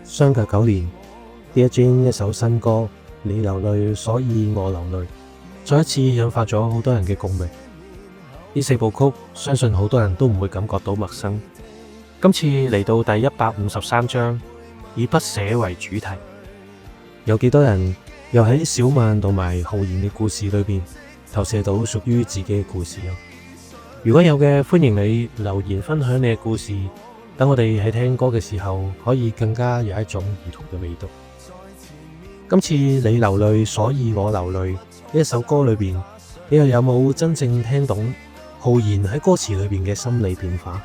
相隔9年，Dear Jane 一首新歌《你流淚，所以我流淚》，再一次引發咗好多人嘅共鳴。呢4部曲，相信好多人都唔會感覺到陌生。今次嚟到第153章，以不捨為主題，有幾多人又喺小曼同埋浩然嘅故事裏邊投射到屬於自己嘅故事啊？如果有嘅，歡迎你留言分享你嘅故事，等我哋喺聽歌嘅時候可以更加有一種唔同嘅味道。今次你流淚，所以我流淚呢一首歌裏邊，你又有冇真正聽懂浩然喺歌詞裏邊嘅心理變化？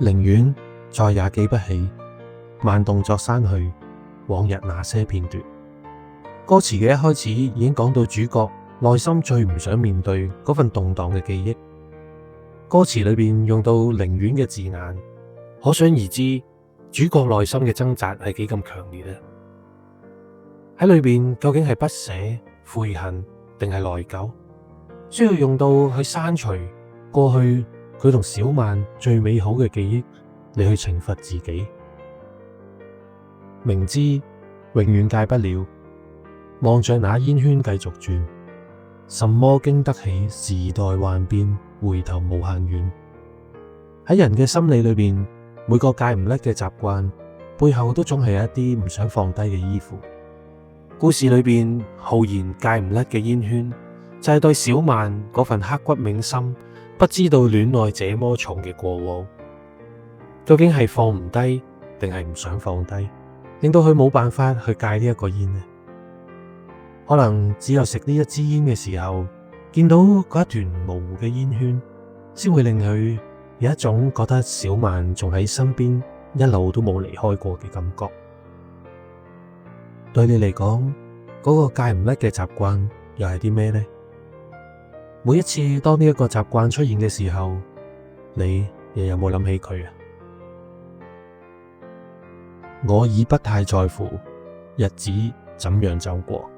寧願再也記不起，慢動作刪去往日那些片段。歌詞嘅一開始已經講到主角內心最唔想面對嗰份動盪嘅記憶。歌詞裏邊用到寧願嘅字眼，可想而知主角內心嘅掙扎係幾咁強烈啊！喺裏邊究竟係不捨、悔恨定係內疚？需要用到去刪除過去佢同小曼最美好嘅記憶嚟去懲罰自己，明知永遠戒不了，望着那煙圈繼續轉，什麼經得起時代幻變，回頭無限遠。喺人嘅心理裏邊，每個戒唔甩嘅習慣背後都總係有一啲唔想放低嘅依附。故事裏邊浩然戒唔甩嘅煙圈，就係對小曼嗰份刻骨銘心，不知道戀愛這麼重嘅過往，究竟係放唔低定係唔想放低，令到佢冇辦法去戒呢一個煙呢？可能只有食呢一支煙嘅時候，見到嗰一團模糊嘅煙圈，先會令佢有一種覺得小曼仲喺身邊，一路都冇離開過嘅感覺。對你嚟講，嗰個戒唔甩嘅習慣又係啲咩呢？每一次當呢一個習慣出現嘅時候，你又有冇諗起佢啊？我已不太在乎日子怎樣走過，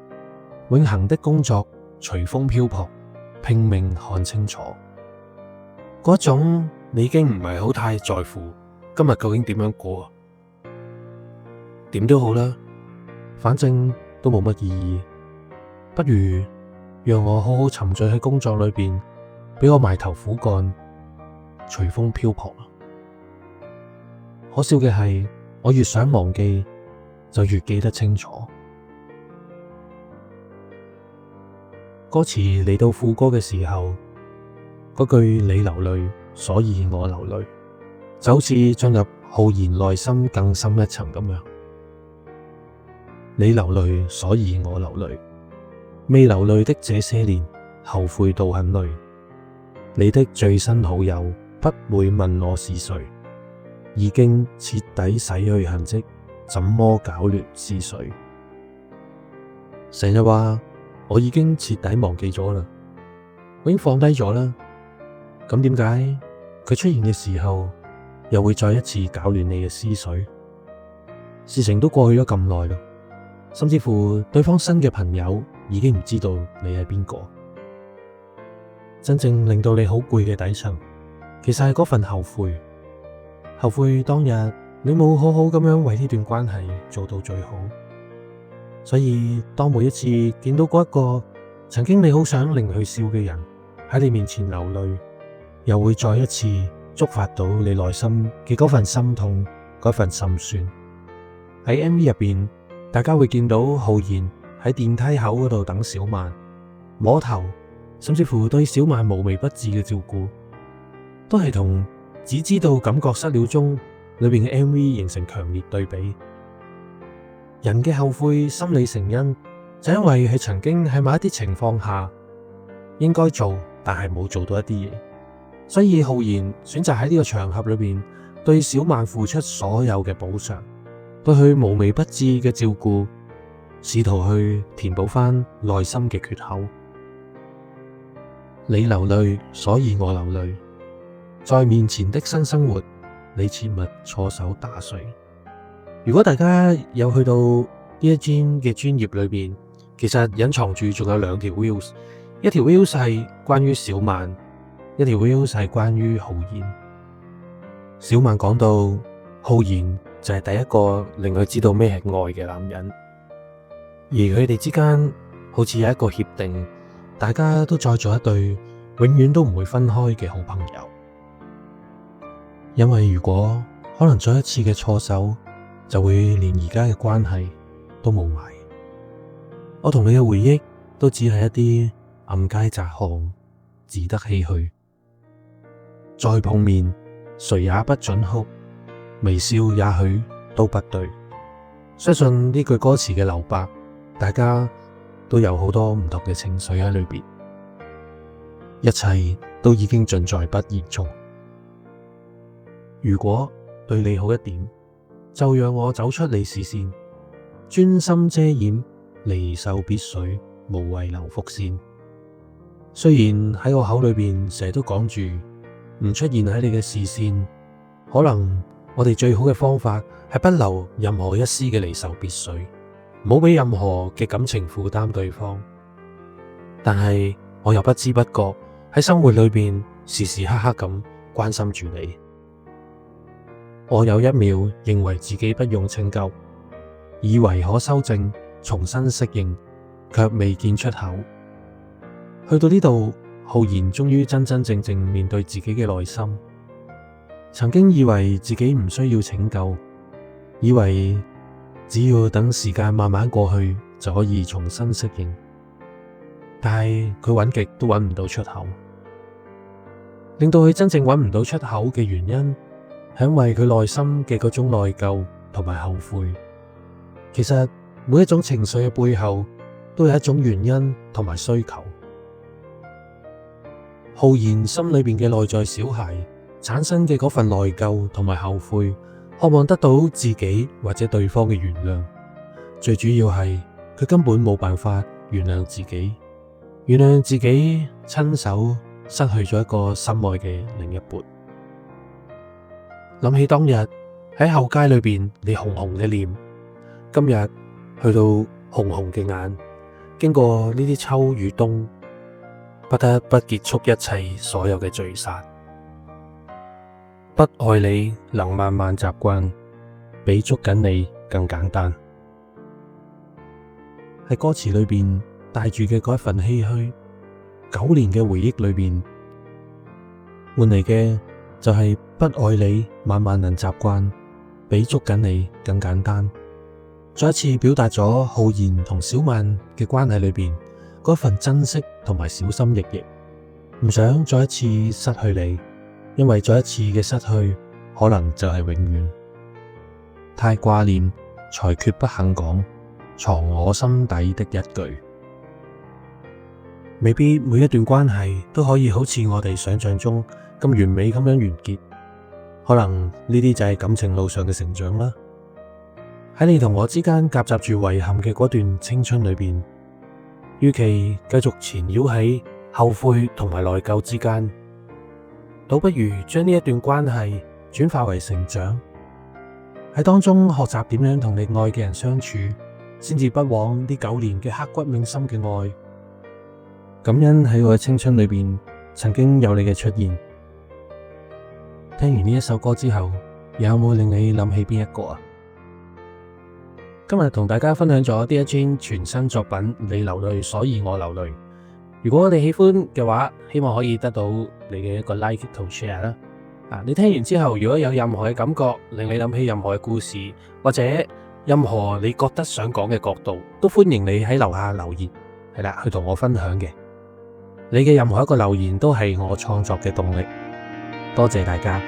永恆的工作隨風漂泊，拼命看清楚。嗰種你已經唔係好太在乎今日究竟點樣過啊？點都好啦，反正都冇乜意義，不如讓我好好沉醉喺工作裏邊，俾我埋頭苦幹，隨風漂泊啦。可笑嘅係，我越想忘記，就越記得清楚。歌詞嚟到副歌嘅時候，嗰句你流淚，所以我流淚，就好似進入浩然內心更深一層咁樣。你流淚，所以我流淚，未流淚的這些年，後悔到很累。你的最新好友不會問我是誰，已經徹底洗去痕跡，怎麼搞亂思緒？成日話我已經徹底忘記咗啦，我已經放低咗啦。咁點解佢出現嘅時候，又會再一次搞亂你嘅思緒？事情都過去咗咁耐啦。甚至乎對方新嘅朋友已經唔知道你係邊個。真正令到你好攰嘅底層，其實係嗰份後悔。後悔當日你冇好好咁樣為呢段關係做到最好。所以當每一次見到嗰一個曾經你好想令佢笑嘅人喺你面前流淚，又會再一次觸發到你內心嘅嗰份心痛，嗰份心酸。喺 MV 入邊，大家會見到浩然喺電梯口嗰度等小曼，摸頭，甚至乎對小曼無微不至嘅照顧，都係同只知道感覺失了蹤裏邊嘅 MV 形成強烈對比。人嘅後悔心理成因，就因為佢曾經喺某一啲情況下應該做，但係冇做到一啲嘢，所以浩然選擇喺呢個場合裏邊對小曼付出所有嘅補償，對佢無微不至嘅照顧，試圖去填補翻內心嘅缺口。你流淚，所以我流淚，在面前的新生活，你切勿錯手打碎。如果大家有去到一專嘅專業裏邊，其實隱藏住仲有兩條 views，一條 views 係關於小曼，一條 views 係關於浩然。小曼講到浩然就係第一個令佢知道咩係愛嘅男人，而佢哋之間好似有一個協定，大家都再做一對永遠都唔會分開嘅好朋友。因為如果可能再一次嘅錯手，就會連而家嘅關係都冇埋。我同你嘅回憶都只係一啲暗街窄巷，自得唏噓。再碰面，誰也不准哭，微笑也許都不對。相信呢句歌詞嘅留白，大家都有好多唔同嘅情緒喺裏邊，一切都已經盡在不言中。如果對你好一點，就讓我走出你視線，專心遮掩離愁別緒，無謂留伏線。雖然喺我口裏邊成日都講住唔出現喺你嘅視線，可能我哋最好嘅方法係不留任何一絲嘅離愁別緒，唔好俾任何嘅感情負擔對方。但係我又不知不覺喺生活裏邊時時刻刻咁關心住你。我有一秒認為自己不用拯救，以為可修正，重新適應，卻未見出口。去到呢度，浩然終於真真正正面對自己嘅內心。曾經以為自己唔需要拯救，以為只要等時間慢慢過去就可以重新適應，但係佢揾極都揾唔到出口。令到佢真正揾唔到出口嘅原因，係因為佢內心嘅嗰種內疚同埋後悔。其實每一種情緒嘅背後都有一種原因同埋需求。浩然心裏邊嘅內在小孩產生嘅嗰份內疚同埋後悔，渴望得到自己或者對方嘅原諒。最主要係佢根本冇辦法原諒自己，原諒自己親手失去咗一個心愛嘅另一半。諗起當日喺後街裏邊，你紅紅嘅臉，今日去到紅紅嘅眼，經過呢啲秋與冬，不得不結束一切所有嘅聚散。不愛你能慢慢習慣，比捉緊你更簡單。喺歌詞裏邊帶住嘅嗰一份唏噓，9年嘅回憶裏邊換嚟嘅就係不愛你慢慢能習慣，比捉緊你更簡單。再一次表達咗浩然同小曼嘅關係裏邊嗰份珍惜同埋小心翼翼，唔想再一次失去你，因為再一次嘅失去可能就係永遠。太掛念，才決不肯講，藏我心底的一句。未必每一段關係都可以好似我哋想象中咁完美咁樣完結，可能呢啲就係感情路上嘅成長啦。喺你同我之間夾雜住遺憾嘅嗰段青春裏邊，與其繼續纏繞喺後悔同埋內疚之間，倒不如將呢一段關係轉化為成長，喺當中學習點樣同你愛嘅人相處，先至不枉呢9年嘅刻骨銘心嘅愛。感恩喺我嘅青春裏邊曾經有你嘅出現。聽完呢一首歌之後，有冇令你諗起邊一個啊？今日同大家分享咗 Dear Jane 全新作品《你流淚所以我流淚》。如果你喜歡嘅話，希望可以得到你嘅一個 like 同 share 啦。你聽完之後，如果有任何嘅感覺，令你諗起任何嘅故事，或者任何你覺得想講嘅角度，都歡迎你喺樓下留言，係啦，去同我分享嘅。你嘅任何一個留言都係我創作嘅動力。多謝大家。